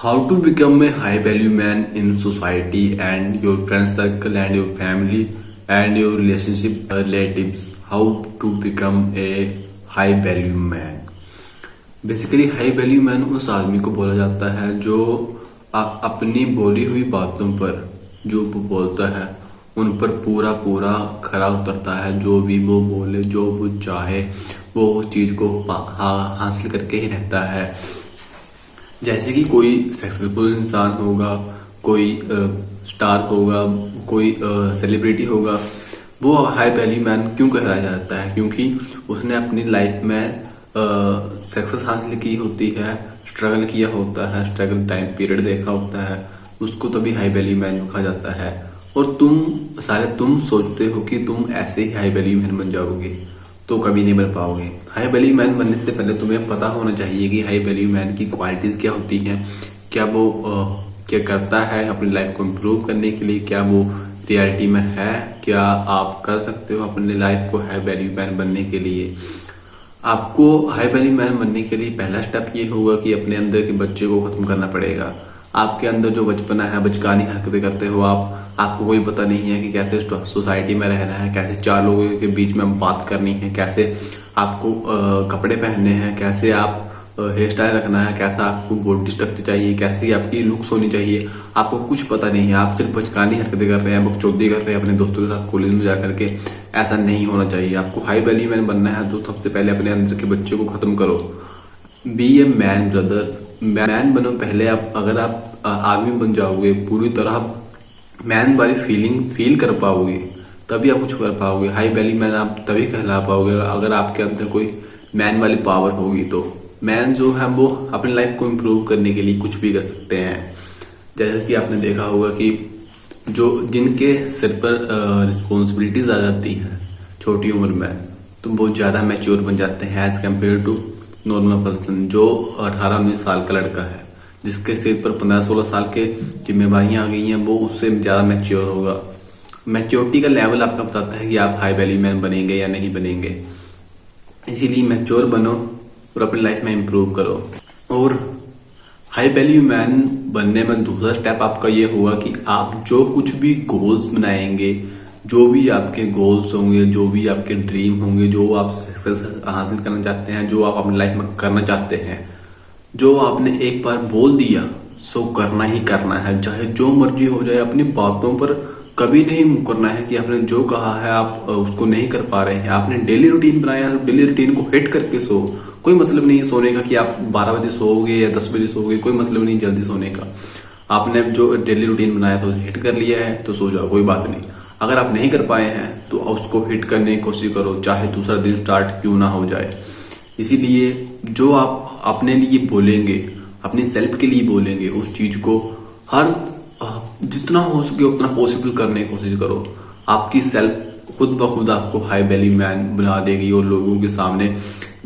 How to become a high value man in society and your friend circle and your family and your relationship relatives. How to become a high value man. Basically high value man उस आदमी को बोला जाता है जो अपनी बोली हुई बातों पर जो वो बोलता है उन पर पूरा पूरा खरा उतरता है। जो भी वो बोले जो वो चाहे वो उस चीज को हासिल करके ही रहता है। जैसे कि कोई सक्सेसफुल इंसान होगा, कोई स्टार होगा, कोई सेलिब्रिटी होगा, वो हाई वैल्यू मैन क्यों कहलाया जाता है? क्योंकि उसने अपनी लाइफ में सक्सेस हासिल की होती है, स्ट्रगल किया होता है, स्ट्रगल टाइम पीरियड देखा होता है, उसको तभी हाई वैल्यू मैन कहा जाता है। और तुम सोचते हो कि तुम ऐसे ही हाई वैल्यू मैन बन जाओगे, तो कभी नहीं बन पाओगे। हाई वैल्यू मैन बनने से पहले तुम्हें पता होना चाहिए कि हाई वैल्यू मैन की क्वालिटीज क्या होती हैं, क्या वो क्या करता है अपनी लाइफ को इम्प्रूव करने के लिए, क्या वो रियलिटी में है, क्या आप कर सकते हो अपनी लाइफ को हाई वैल्यू मैन बनने के लिए। आपको हाई वैल्यू मैन बनने के लिए पहला स्टेप ये होगा कि अपने अंदर के बच्चे को खत्म करना पड़ेगा। आपके अंदर जो बचपना है, बचकानी हरकतें करते हो आपको कोई पता नहीं है कि कैसे सोसाइटी में रहना है, कैसे चार लोगों के बीच में बात करनी है, कैसे आपको कपड़े पहनने हैं, कैसे आप हेयर स्टाइल रखना है, कैसा आपको बॉडी स्ट्रक्चर चाहिए, कैसी आपकी लुक्स होनी चाहिए। आपको कुछ पता नहीं है, आप सिर्फ बचकानी हरकतें कर रहे हैं, बकचोदी कर रहे हैं अपने दोस्तों के साथ कॉलेज में जाकर के। ऐसा नहीं होना चाहिए। आपको हाई वैल्यू मैन बनना है तो सबसे पहले अपने अंदर के बच्चे को खत्म करो। Be a man brother, man बनो पहले। अगर आप आदमी बन जाओगे, पूरी तरह मैन वाली फीलिंग फील कर पाओगे, तभी आप कुछ कर पाओगे। हाई वैल्यू मैन आप तभी कहला पाओगे अगर आपके अंदर कोई मैन वाली पावर होगी। तो मैन जो है वो अपनी लाइफ को इम्प्रूव करने के लिए कुछ भी कर सकते हैं। जैसे कि आपने देखा होगा कि जिनके सिर पर रिस्पॉन्सिबिलिटीज आ जाती हैं छोटी उम्र में, तो वो ज्यादा मैच्योर बन जाते हैं as compared to normal person जो 18-19 साल का लड़का है, जिसके सिर पर 15-16 साल के जिम्मेवारियां आ गई हैं, वो उससे ज्यादा मैच्योर होगा। मैच्योरिटी का लेवल आपका बताता है कि आप हाई वैल्यू मैन बनेंगे या नहीं बनेंगे। इसीलिए मैच्योर बनो और अपनी लाइफ में इम्प्रूव करो। और हाई वैल्यू मैन बनने में दूसरा स्टेप आपका ये होगा कि आप जो कुछ भी गोल्स बनाएंगे, जो भी आपके गोल्स होंगे, जो भी आपके ड्रीम होंगे, जो आप सक्सेस हासिल करना चाहते हैं, जो आप अपनी लाइफ में करना चाहते हैं, जो आपने एक बार बोल दिया सो करना ही करना है, चाहे जो मर्जी हो जाए। अपनी बातों पर कभी नहीं मुकरना है कि आपने जो कहा है आप उसको नहीं कर पा रहे हैं। आपने डेली रूटीन बनाया है, डेली रूटीन को हिट करके सो। कोई मतलब नहीं है सोने का कि आप 12 बजे सोओगे या 10 बजे सोओगे, कोई मतलब नहीं जल्दी सोने का। आपने जो डेली रूटीन बनाया था हिट कर लिया है तो सो जाओ, कोई बात नहीं। अगर आप नहीं कर पाए हैं तो उसको हिट करने की कोशिश करो, चाहे दूसरा दिन स्टार्ट क्यों ना हो जाए। इसीलिए जो आप अपने लिए बोलेंगे, अपनी सेल्फ के लिए बोलेंगे, उस चीज को हर जितना हो सके उतना पॉसिबल करने की कोशिश करो। आपकी सेल्फ खुद ब खुद आपको हाई वैल्यू मैन बना देगी और लोगों के सामने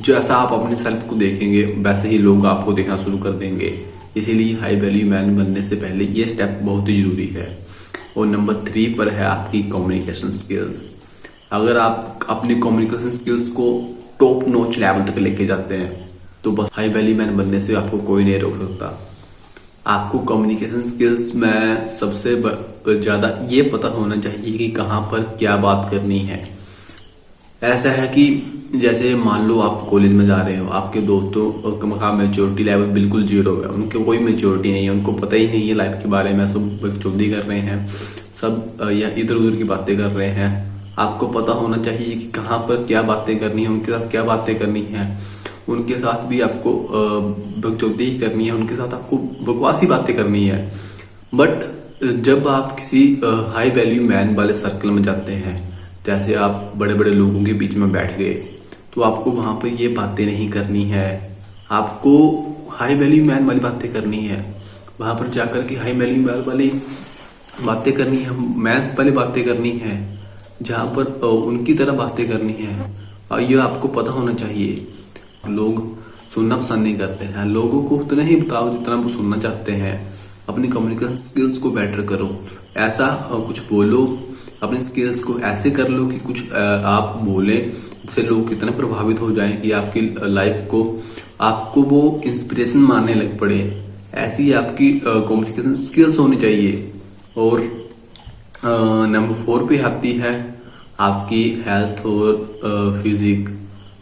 जैसा आप अपने सेल्फ को देखेंगे वैसे ही लोग आपको देखना शुरू कर देंगे। इसीलिए हाई वैल्यू मैन बनने से पहले ये स्टेप बहुत ही जरूरी है। और नंबर 3 पर है आपकी कम्युनिकेशन स्किल्स। अगर आप अपनी कम्युनिकेशन स्किल्स को टॉप नॉच लेवल तक लेके जाते हैं तो बस हाई वैल्यू मैन बनने से आपको कोई नहीं रोक सकता। आपको कम्युनिकेशन स्किल्स में सबसे ज्यादा ये पता होना चाहिए कि कहाँ पर क्या बात करनी है। ऐसा है कि जैसे मान लो आप कॉलेज में जा रहे हो, आपके दोस्तों का मैच्योरिटी लेवल बिल्कुल जीरो है, उनके कोई मैच्योरिटी नहीं है, उनको पता ही नहीं है लाइफ के बारे में, सब बकचोदी कर रहे हैं, सब या इधर उधर की बातें कर रहे हैं। आपको पता होना चाहिए कि कहाँ पर क्या बातें करनी है, उनके साथ क्या बातें करनी है। उनके साथ भी आपको बकचोदी करनी है, उनके साथ आपको बकवासी बातें करनी है। बट जब आप किसी हाई वैल्यू मैन वाले सर्कल में जाते हैं, जैसे आप बड़े बड़े लोगों के बीच में बैठ गए, तो आपको वहां पर ये बातें नहीं करनी है। आपको हाई वैल्यू मैन वाली बातें करनी है। वहां पर जाकर के हाई वैल्यू मैन वाली बातें करनी है, मैथ्स वाली बातें करनी है, जहां पर उनकी तरह बातें करनी है। और ये आपको पता होना चाहिए। लोग सुनना पसंद नहीं करते हैं, लोगों को उतना ही बताओ जितना वो सुनना चाहते हैं। अपनी कम्युनिकेशन स्किल्स को बेटर करो, ऐसा कुछ बोलो, अपनी स्किल्स को ऐसे कर लो कि कुछ आप बोले जिससे लोग कितने प्रभावित हो जाएं कि आपकी लाइफ को आपको वो इंस्पिरेशन मानने लग पड़े। ऐसी आपकी कम्युनिकेशन स्किल्स होनी चाहिए। और नंबर 4 पे आती है आपकी हेल्थ और फिजिक।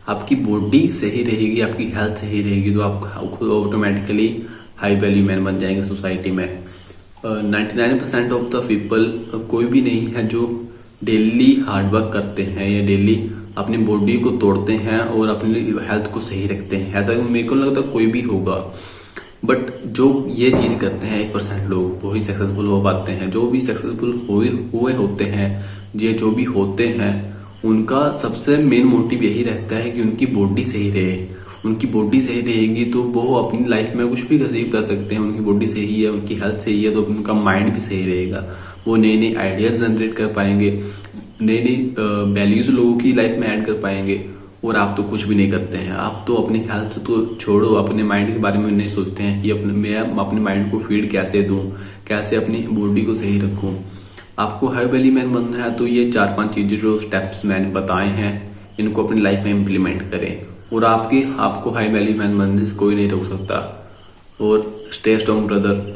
आपकी बॉडी सही रहेगी, आपकी हेल्थ सही रहेगी तो आप खुद ऑटोमेटिकली हाई वैल्यू मैन बन जाएंगे सोसाइटी में। 99% ऑफ द पीपल कोई भी नहीं है जो डेली हार्डवर्क करते हैं या डेली अपनी बॉडी को तोड़ते हैं और अपनी हेल्थ को सही रखते हैं। ऐसा मेरे को लगता कोई भी होगा, बट जो ये चीज करते हैं 1% लोग वही सक्सेसफुल हो पाते हैं। जो भी सक्सेसफुल हुए होते हैं, ये जो भी होते हैं उनका सबसे मेन मोटिव यही रहता है कि उनकी बॉडी सही रहे। उनकी बॉडी सही रहेगी तो वो अपनी लाइफ में कुछ भी अचीव कर सकते हैं। उनकी बॉडी सही है, उनकी हेल्थ सही है तो उनका माइंड भी सही रहेगा। वो नए नए आइडियाज जनरेट कर पाएंगे, नई नई वैल्यूज लोगों की लाइफ में ऐड कर पाएंगे। और आप तो कुछ भी नहीं करते हैं, आप तो अपनी हेल्थ तो छोड़ो, अपने माइंड के बारे में नहीं सोचते हैं कि मैं अपने माइंड को फीड कैसे दूं, कैसे अपनी बॉडी को सही रखूं। आपको हाई वैल्यू मैन बनना है तो ये 4-5 चीजें जो स्टेप्स मैंने बताए हैं इनको अपनी लाइफ में इम्प्लीमेंट करें और आपको हाई वैल्यू मैन बनने से कोई नहीं रोक सकता। और स्टे स्ट्रॉन्ग ब्रदर।